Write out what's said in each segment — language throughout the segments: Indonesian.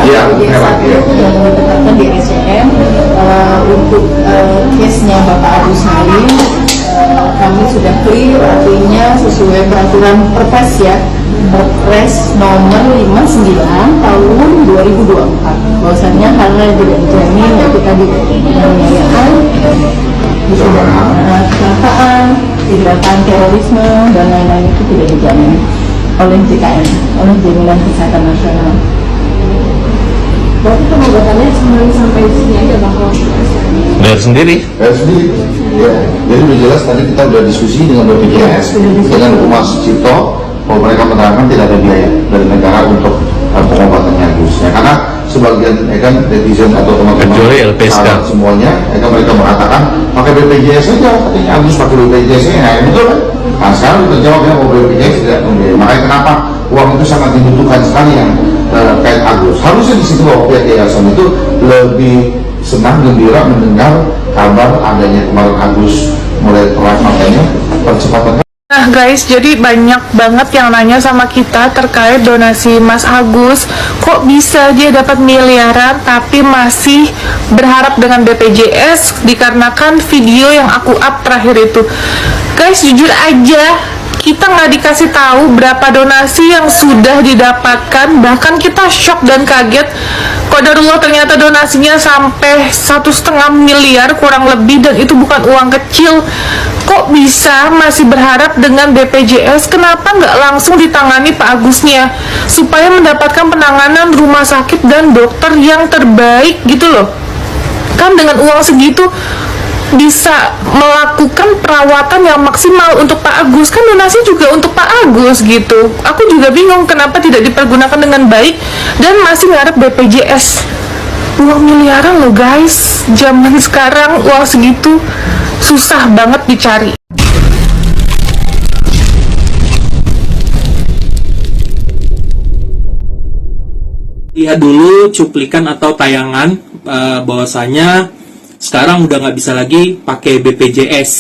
BPJS 1 yang ditetapkan di RSCM. Untuk case-nya Bapak Agus Salim, kami sudah clear, artinya sesuai peraturan Perpres ya, Perpres nomor 59 tahun 2024, bahwasannya hal-hal yang tidak dijamin yaitu tadi penganiayaan, kecelakaan, kejahatan terorisme dan lain-lain itu tidak dijamin oleh JKN, oleh Jaminan Kesehatan Nasional. Berarti pengobatannya sampai sini aja bakal bayar sendiri. Ya. Jadi udah jelas tadi kita udah diskusi dengan BPJS, dengan Humas Cipto, bahwa mereka menerangkan tidak ada biaya dari negara untuk pengobatannya Agus. Ya, karena sebagian kan netizen atau teman-teman kecuali LPSK semuanya, mereka mengatakan pakai BPJS saja, katanya Agus pakai BPJS nya, ya betul kan? Nah sekarang kita jawab ya bahwa BPJS tidak membiayai. Makanya kenapa uang itu sangat dibutuhkan sekali yang terkait Agus. Harusnya di situ bahwa pihak yayasan itu lebih senang gembira mendengar kabar adanya kemarin Agus mulai telat, makanya percepatannya. Nah guys, jadi banyak banget yang nanya sama kita terkait donasi Mas Agus. Kok bisa dia dapat miliaran tapi masih berharap dengan BPJS dikarenakan video yang aku up terakhir itu. Guys, jujur aja, kita nggak dikasih tahu berapa donasi yang sudah didapatkan. Bahkan kita shock dan kaget. Qadarullah, ternyata donasinya sampai 1,5 miliar kurang lebih, dan itu bukan uang kecil. Kok bisa masih berharap dengan BPJS? Kenapa nggak langsung ditangani Pak Agusnya supaya mendapatkan penanganan rumah sakit dan dokter yang terbaik gitu loh? Kan dengan uang segitu bisa melakukan perawatan yang maksimal untuk Pak Agus. Kan donasi juga untuk Pak Agus gitu. Aku juga bingung kenapa tidak dipergunakan dengan baik dan masih ngarep BPJS. Uang miliaran loh guys. Zaman sekarang uang segitu susah banget dicari. Lihat dulu cuplikan atau tayangan bahwasanya sekarang udah nggak bisa lagi pakai BPJS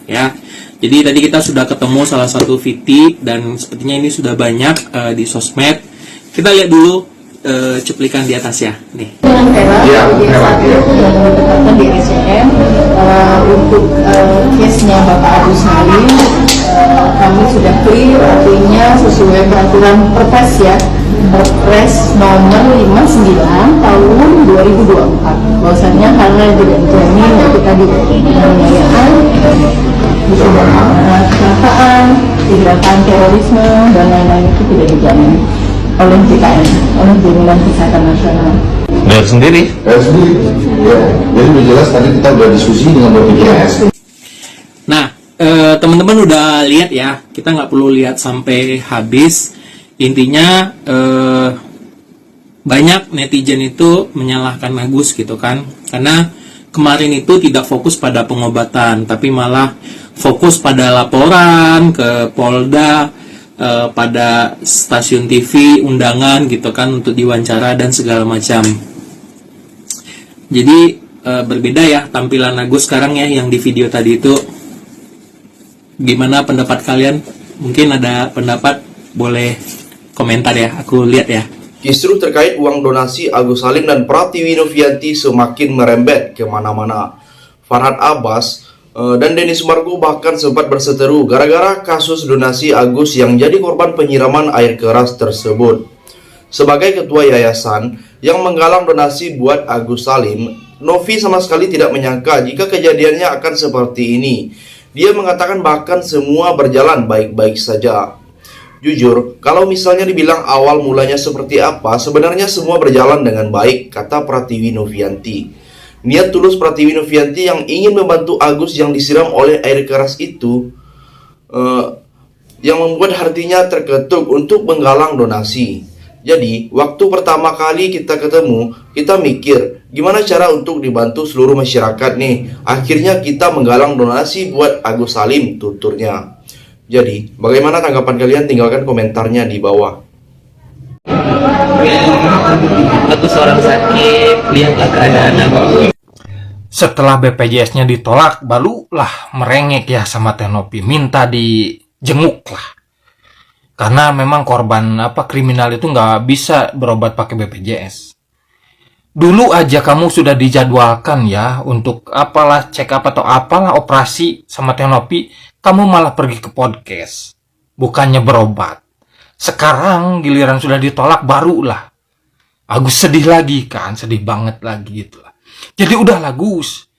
ya. Jadi tadi kita sudah ketemu salah satu VT dan sepertinya ini sudah banyak di sosmed. Kita lihat dulu cuplikan di atas ya. Nih. BPJS 1 yang ditetapkan di RSCM. Untuk case-nya Bapak Agus Salim, kami sudah clear, artinya sesuai peraturan Perpres ya, Perpres nomor 59 tahun 2024, bahwasannya hal-hal yang tidak dijamin yaitu tadi penganiayaan, kecelakaan, kejahatan terorisme dan lain-lain itu tidak dijamin oleh JKN, oleh Jaminan Kesehatan Nasional. Bayar sendiri. Ya. Jadi udah jelas tadi kita udah diskusi dengan BPJS. Nah, teman-teman udah lihat ya, kita nggak perlu lihat sampai habis. Intinya banyak netizen itu menyalahkan Agus gitu kan, karena kemarin itu tidak fokus pada pengobatan tapi malah fokus pada laporan ke Polda, pada stasiun TV, undangan gitu kan untuk diwawancara dan segala macam. Jadi berbeda ya tampilan Agus sekarang ya yang di video tadi itu. Gimana pendapat kalian? Mungkin ada pendapat, boleh komentar ya, aku lihat ya. Justru terkait uang donasi Agus Salim dan Pratiwi Novianti semakin merembet kemana-mana. Farhad Abbas dan Denny Sumargo bahkan sempat berseteru gara-gara kasus donasi Agus yang jadi korban penyiraman air keras tersebut. Sebagai ketua yayasan yang menggalang donasi buat Agus Salim, Novi sama sekali tidak menyangka jika kejadiannya akan seperti ini. Dia mengatakan bahkan semua berjalan baik-baik saja. Jujur, kalau misalnya dibilang awal mulanya seperti apa, sebenarnya semua berjalan dengan baik, kata Pratiwi Novianti. Niat tulus Pratiwi Novianti yang ingin membantu Agus yang disiram oleh air keras itu yang membuat hatinya terketuk untuk menggalang donasi. Jadi, waktu pertama kali kita ketemu, kita mikir, gimana cara untuk dibantu seluruh masyarakat nih? Akhirnya kita menggalang donasi buat Agus Salim, tuturnya. Jadi, bagaimana tanggapan kalian? Tinggalkan komentarnya di bawah. Agus orang sakit, lihatlah keadaan aku. Setelah BPJS-nya ditolak, barulah merengek ya sama Teh Novi, minta dijenguk lah. Karena memang korban kriminal itu nggak bisa berobat pakai BPJS. Dulu aja kamu sudah dijadwalkan ya untuk apalah check up atau apalah operasi sama Tenopi, kamu malah pergi ke podcast. Bukannya berobat. Sekarang giliran sudah ditolak barulah Agus sedih lagi kan, sedih banget lagi gitu lah. Jadi udahlah Gus,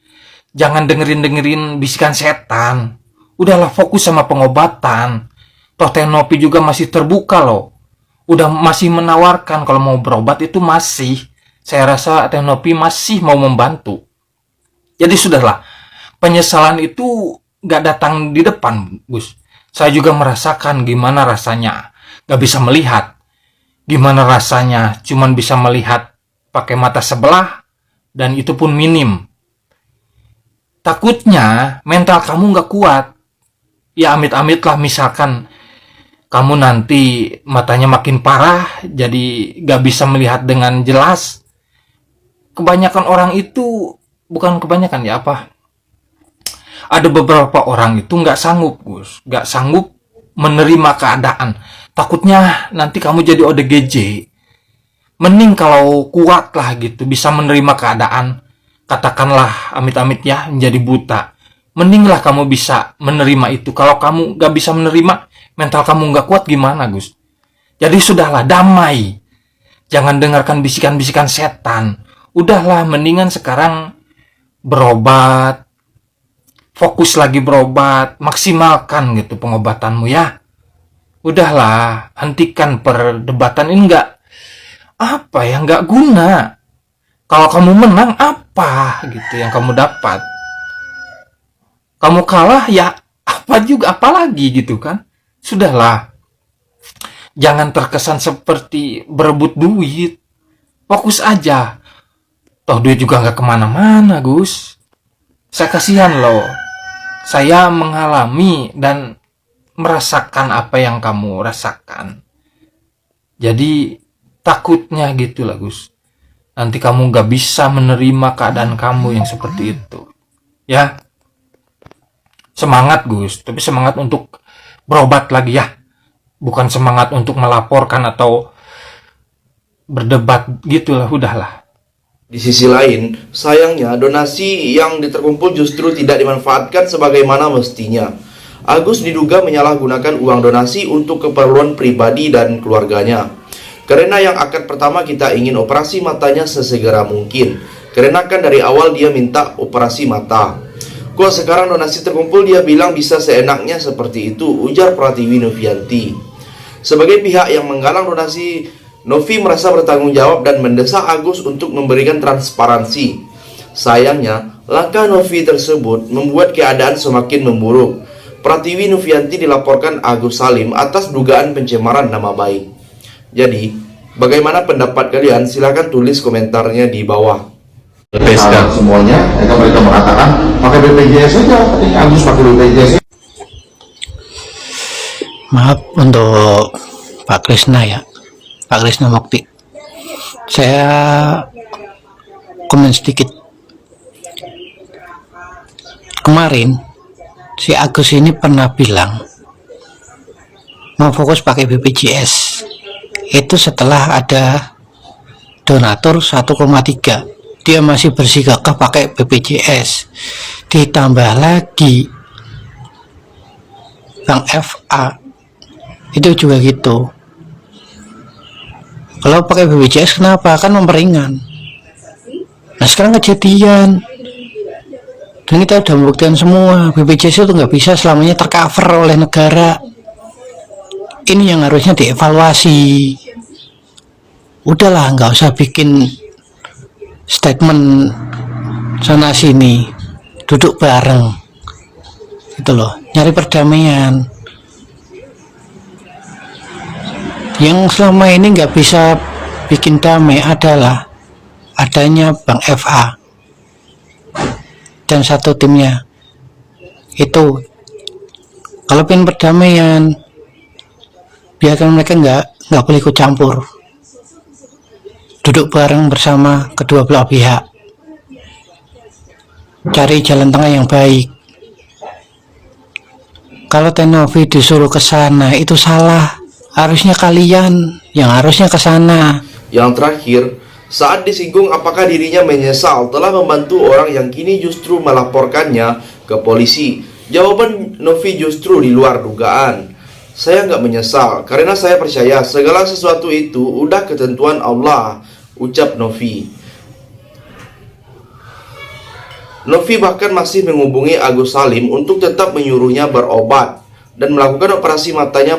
jangan dengerin bisikan setan. Udahlah fokus sama pengobatan. Toh Tenopi juga masih terbuka loh. Udah masih menawarkan kalau mau berobat itu masih. Saya rasa Tenopi masih mau membantu. Jadi sudahlah, penyesalan itu gak datang di depan, Gus. Saya juga merasakan gimana rasanya gak bisa melihat. Gimana rasanya cuman bisa melihat pakai mata sebelah, dan itu pun minim. Takutnya mental kamu gak kuat. Ya amit-amit lah misalkan kamu nanti matanya makin parah, jadi gak bisa melihat dengan jelas. Kebanyakan orang itu, bukan kebanyakan ya apa, ada beberapa orang itu nggak sanggup Gus, nggak sanggup menerima keadaan. Takutnya nanti kamu jadi ODGJ. Mending kalau kuat lah gitu, bisa menerima keadaan. Katakanlah amit-amit ya, menjadi buta. Mendinglah kamu bisa menerima itu. Kalau kamu nggak bisa menerima, mental kamu nggak kuat gimana Gus? Jadi sudahlah, damai. Jangan dengarkan bisikan-bisikan setan. Udahlah, mendingan sekarang berobat, fokus lagi berobat, maksimalkan gitu pengobatanmu ya. Udahlah, hentikan perdebatan ini nggak guna. Kalau kamu menang apa gitu yang kamu dapat? Kamu kalah ya apalagi gitu kan? Sudahlah, jangan terkesan seperti berebut duit. Fokus aja. Toh duit juga nggak kemana-mana Gus. Saya kasihan loh. Saya mengalami dan merasakan apa yang kamu rasakan. Jadi takutnya gitu lah Gus. Nanti kamu nggak bisa menerima keadaan kamu yang seperti itu. Ya. Semangat Gus. Tapi semangat untuk berobat lagi ya. Bukan semangat untuk melaporkan atau berdebat gitulah, udahlah. Di sisi lain, sayangnya donasi yang terkumpul justru tidak dimanfaatkan sebagaimana mestinya. Agus diduga menyalahgunakan uang donasi untuk keperluan pribadi dan keluarganya. Karena yang akad pertama kita ingin operasi matanya sesegera mungkin. Karena kan dari awal dia minta operasi mata. Kok sekarang donasi terkumpul dia bilang bisa seenaknya seperti itu, ujar Pratiwi Novianti. Sebagai pihak yang menggalang donasi, Novi merasa bertanggung jawab dan mendesak Agus untuk memberikan transparansi. Sayangnya, langkah Novi tersebut membuat keadaan semakin memburuk. Pratiwi Novianti dilaporkan Agus Salim atas dugaan pencemaran nama baik. Jadi, bagaimana pendapat kalian? Silahkan tulis komentarnya di bawah. Sekarang semuanya, mereka mengatakan pakai BPJS saja, katanya Agus pakai BPJS. Maaf untuk Pak Krisna ya, Pak Krisna Mukti. Saya komen sedikit. Kemarin si Agus ini pernah bilang mau fokus pakai BPJS. Itu setelah ada donatur 1,3. Dia masih bersikeras pakai BPJS. Ditambah lagi Bank FA itu juga gitu. Kalau pakai BPJS kenapa? Kan memperingan. Nah sekarang kejadian, dan kita udah membuktikan semua BPJS itu nggak bisa selamanya tercover oleh negara. Ini yang harusnya dievaluasi. Udahlah, nggak usah bikin statement sana sini, duduk bareng gitu loh, nyari perdamaian. Yang selama ini nggak bisa bikin damai adalah adanya Bank FA dan satu timnya. Itu kalau pengen perdamaian, biarkan mereka nggak boleh ikut campur, duduk bareng bersama kedua belah pihak, cari jalan tengah yang baik. Kalau Tenovi disuruh ke sana itu salah. Harusnya kalian yang harusnya ke sana. Yang terakhir, Saat disinggung apakah dirinya menyesal telah membantu orang yang kini justru melaporkannya ke polisi, jawaban Novi justru di luar dugaan. Saya nggak menyesal karena saya percaya segala sesuatu itu udah ketentuan Allah, ucap Novi. Novi bahkan masih menghubungi Agus Salim untuk tetap menyuruhnya berobat dan melakukan operasi matanya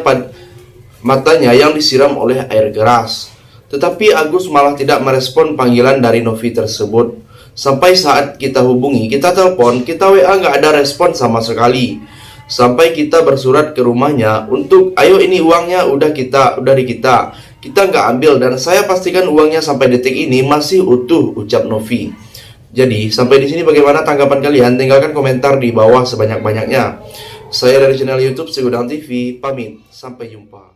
yang disiram oleh air keras. Tetapi Agus malah tidak merespon panggilan dari Novi tersebut. Sampai saat kita hubungi, kita telepon, kita WA nggak ada respon sama sekali. Sampai kita bersurat ke rumahnya untuk, ayo ini uangnya udah di kita nggak ambil dan saya pastikan uangnya sampai detik ini masih utuh, ucap Novi. Jadi sampai di sini bagaimana tanggapan kalian? Tinggalkan komentar di bawah sebanyak-banyaknya. Saya dari channel YouTube Segudang TV, pamit, sampai jumpa.